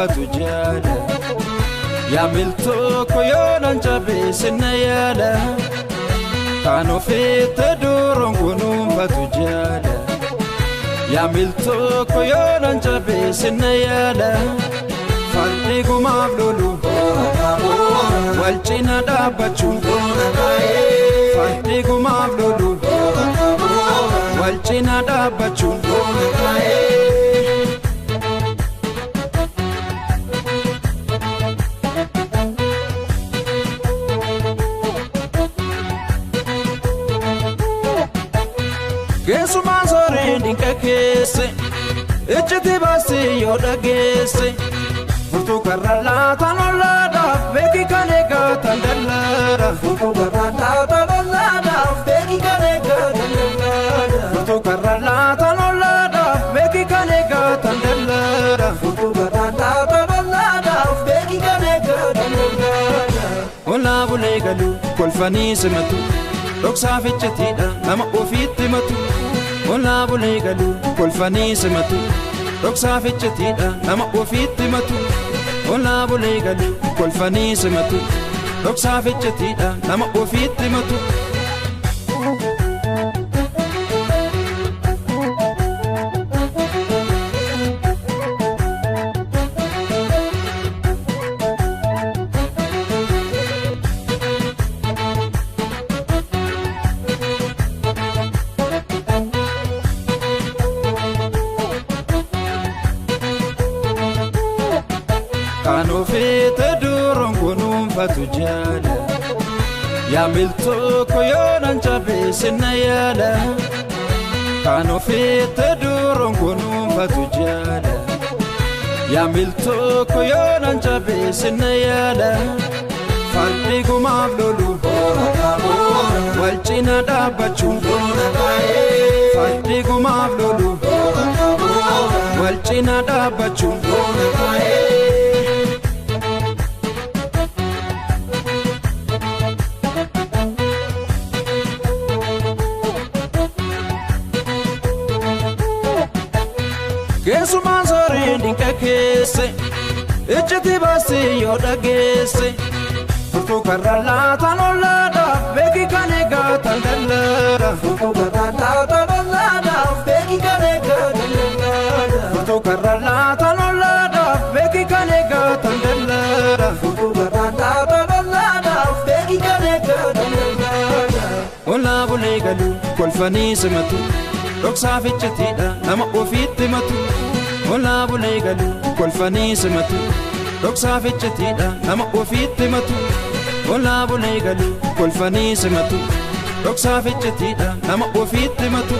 gonfatu jala Yamilto koyonan jabe sinayala Kano fete duron gonfatu jala Yamilto koyonan jabe sinayala Fandi gumavlulu Walchina dabachu Fandi gumavlulu Walchina dabachu Gesu mazore dinka kese Echete basi yoda gese Furtu karala tanola da Beki kaneka tandalara Furtu karala tanola da Beki kaneka tandalara Furtu karala tanola da Beki kaneka tandalara Furtu karala tanola da Beki kaneka tandalara Ola bule galu kolfani sematu Doksa fechetida nama ofiti matu Ola bule galu kolfani sematu Doksa fechetida nama ofiti matu Ola bule galu kolfani sematu Doksa fechetida nama ofiti matu Kano fete duron gonfatu jala Yamilto koyonan jabe sinayala Kano fete duron gonfatu jala Yamilto koyonan jabe sinayala Fandi gumavlulu Walchina dabachu Fandi gumavlulu Walchina dabachu Gesu mazore dinka kese Echete basi yoda gese Furtu karala tanola da Beki kaneka tandalara Furtu karala tanola da Beki kaneka tandalara Furtu karala tanola da Beki kaneka tandalara Furtu karala tanola da Beki kaneka tandalara Ola bule galu kolfani sematu Doksa fechetida nama ofiti matu Ola bule galu kolfani sematu Doksa fechetida nama ofiti matu Ola bule galu kolfani sematu Doksa fechetida nama ofiti matu